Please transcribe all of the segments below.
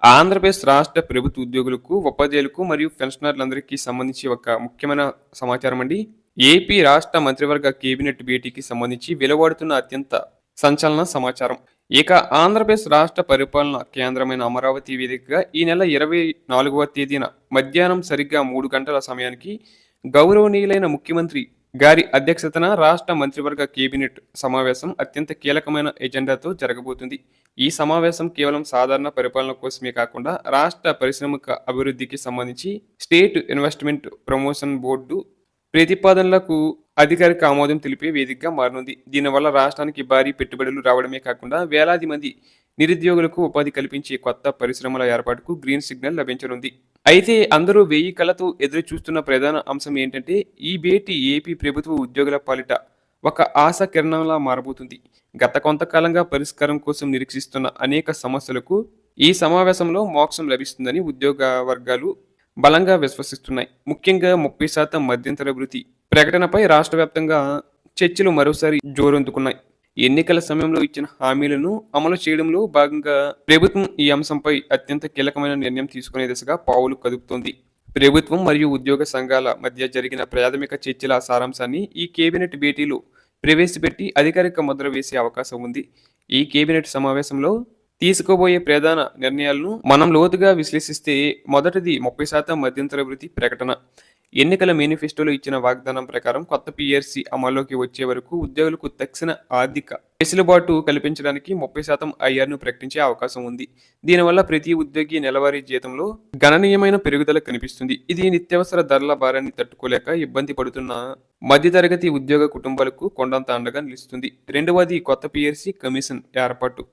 ఆంధ్రప్రదేశ్ రాష్ట్ర ప్రభుత్వ ఉద్యోగులకు, ఉపాధ్యాయులకు మరియు పెన్షనర్లందరికీ సంబంధించి ఒక ముఖ్యమైన సమాచారం అండి. ఏపీ రాష్ట్ర మంత్రివర్గ కేబినెట్ భేటీకి సంబంధించి వెలువడుతున్న అత్యంత సంచలన సమాచారం. ఇక ఆంధ్రప్రదేశ్ రాష్ట్ర పరిపాలన కేంద్రమైన అమరావతి వేదికగా ఈ నెల 24వ తేదీన మధ్యాహ్నం సరిగ్గా 3 గంటల సమయానికి గౌరవనీయులైన ముఖ్యమంత్రి గారి అధ్యక్షతన రాష్ట్ర మంత్రివర్గ కేబినెట్ సమావేశం అత్యంత కీలకమైన ఎజెండాతో జరగబోతుంది. ఈ సమావేశం కేవలం సాధారణ పరిపాలన కోసమే కాకుండా రాష్ట్ర పారిశ్రామిక అభివృద్ధికి సంబంధించి స్టేట్ ఇన్వెస్ట్మెంట్ ప్రమోషన్ బోర్డు ప్రతిపాదనలకు అధికారిక ఆమోదం తెలిపే వేదికగా మారనుంది. దీనివల్ల రాష్ట్రానికి భారీ పెట్టుబడులు రావడమే కాకుండా వేలాది మంది నిరుద్యోగులకు ఉపాధి కల్పించే కొత్త పరిశ్రమల ఏర్పాటుకు గ్రీన్ సిగ్నల్ లభించనుంది. అయితే అందరూ వేయి కళ్ళతో ఎదురు చూస్తున్న ప్రధాన అంశం ఏంటంటే ఈ భేటీ ఏపీ ప్రభుత్వ ఉద్యోగుల పాలిట ఒక ఆశా కిరణంలా మారబోతుంది. గత కొంతకాలంగా పరిష్కారం కోసం నిరీక్షిస్తున్న అనేక సమస్యలకు ఈ సమావేశంలో మోక్షం లభిస్తుందని ఉద్యోగ వర్గాలు బలంగా విశ్వసిస్తున్నాయి. ముఖ్యంగా 30% మధ్యంతర వృత్తి ప్రకటనపై రాష్ట్ర వ్యాప్తంగా చర్చలు మరోసారి జోరందుకున్నాయి. ఎన్నికల సమయంలో ఇచ్చిన హామీలను అమలు చేయడంలో భాగంగా ప్రభుత్వం ఈ అంశంపై అత్యంత కీలకమైన నిర్ణయం తీసుకునే దిశగా పావులు కదుపుతోంది. ప్రభుత్వం మరియు ఉద్యోగ సంఘాల మధ్య జరిగిన ప్రాథమిక చర్చల సారాంశాన్ని ఈ కేబినెట్ భేటీలో ప్రవేశపెట్టి అధికారిక ముద్ర వేసే అవకాశం ఉంది. ఈ కేబినెట్ సమావేశంలో తీసుకోబోయే ప్రధాన నిర్ణయాలను మనం లోతుగా విశ్లేషిస్తే మొదటిది 30% మధ్యంతర వృత్తి ప్రకటన. ఎన్నికల మేనిఫెస్టోలో ఇచ్చిన వాగ్దానం ప్రకారం కొత్త పిఆర్సీ అమల్లోకి వచ్చే వరకు ఉద్యోగులకు తక్షణ ఆర్థిక వెసులుబాటు కల్పించడానికి 30% ఐఆర్ను ప్రకటించే అవకాశం ఉంది. దీనివల్ల ప్రతి ఉద్యోగి నెలవారీ జీతంలో గణనీయమైన పెరుగుదల కనిపిస్తుంది. ఇది నిత్యావసర ధరల భారాన్ని తట్టుకోలేక ఇబ్బంది పడుతున్న మధ్యతరగతి ఉద్యోగ కుటుంబాలకు కొండంత అండగా నిలుస్తుంది. రెండవది కొత్త పిఆర్సీ కమిషన్ ఏర్పాటు.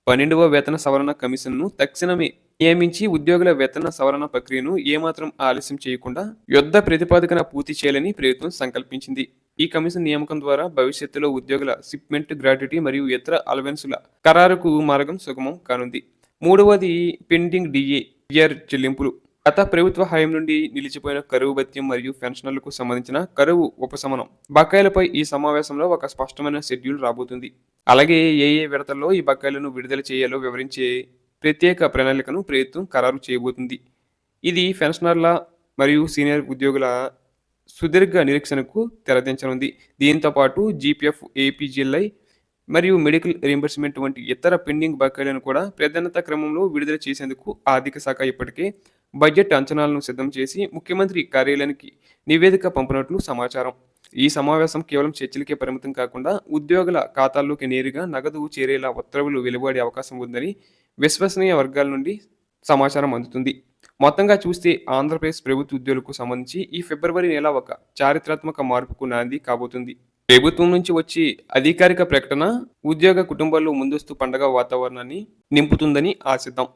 12వ వేతన సవరణ కమిషన్ను తక్షణమే నియమించి ఉద్యోగుల వేతన సవరణ ప్రక్రియను ఏమాత్రం ఆలస్యం చేయకుండా యుద్ధ ప్రతిపాదకన పూర్తి చేయాలని ప్రభుత్వం సంకల్పించింది. ఈ కమిషన్ నియామకం ద్వారా భవిష్యత్తులో ఉద్యోగుల షిప్మెంట్, గ్రాట్యుటీ మరియు ఇతర అలవెన్సుల ఖరారుకు మార్గం సుగమం కానుంది. మూడవది పెండింగ్ డిఏ చెల్లింపులు. గత ప్రభుత్వ హయాం నుండి నిలిచిపోయిన కరువు భత్యం మరియు పెన్షనర్లకు సంబంధించిన కరువు ఉపశమనం బకాయిలపై ఈ సమావేశంలో ఒక స్పష్టమైన షెడ్యూల్ రాబోతుంది. అలాగే ఏ విడతల్లో ఈ బకాయిలను విడుదల చేయాలో వివరించే ప్రత్యేక ప్రణాళికను ప్రభుత్వం ఖరారు చేయబోతుంది. ఇది పెన్షనర్ల మరియు సీనియర్ ఉద్యోగుల సుదీర్ఘ నిరీక్షణకు తెరదించనుంది. దీంతో పాటు జీపీఎఫ్, ఏపీజీఎల్ఐ మరియు మెడికల్ రీయింబర్స్మెంట్ వంటి ఇతర పెండింగ్ బకాయిలను కూడా ప్రాధాన్యత క్రమంలో విడుదల చేసేందుకు ఆర్థిక శాఖ ఇప్పటికే బడ్జెట్ అంచనాలను సిద్ధం చేసి ముఖ్యమంత్రి కార్యాలయానికి నివేదిక పంపినట్లు సమాచారం. ఈ సమావేశం కేవలం చర్చలకే పరిమితం కాకుండా ఉద్యోగుల ఖాతాల్లోకి నేరుగా నగదు చేరేలా ఉత్తర్వులు వెలువడే అవకాశం ఉందని విశ్వసనీయ వర్గాల నుండి సమాచారం అందుతుంది. మొత్తంగా చూస్తే ఆంధ్రప్రదేశ్ ప్రభుత్వ ఉద్యోగులకు సంబంధించి ఈ ఫిబ్రవరి నెల ఒక చారిత్రాత్మక మార్పుకు నాంది కాబోతుంది. ప్రభుత్వం నుంచి వచ్చి అధికారిక ప్రకటన ఉద్యోగ కుటుంబాల్లో ముందస్తు పండగ వాతావరణాన్ని నింపుతుందని ఆశిద్దాం.